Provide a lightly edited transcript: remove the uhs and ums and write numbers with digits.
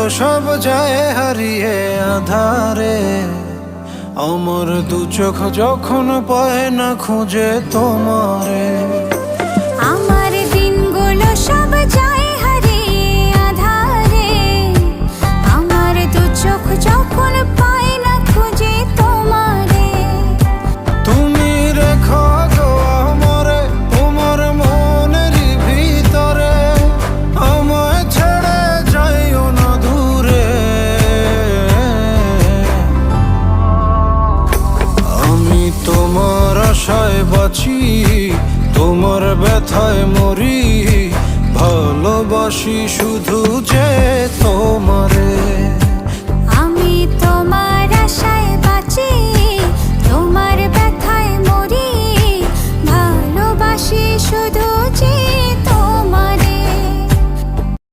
সব যায় হারিয়ে আধারে। আমার দু চোখ যখন পায় না খুঁজে তোমারে। আমার দিনগুলো সব যায় হারিয়ে আঁধারে। আমার দু চোখ যখন পায় না খুঁজে তোমারে। তুমি রেখো গো আমারে তোমার মনেরই ভিতরে, আমায় ছেড়ে যাইও না দূরে। আমি তোমার আশায় বাঁচি, তোমার ব্যথায় মরি, ভালোবাসি শুধু যে তোমার।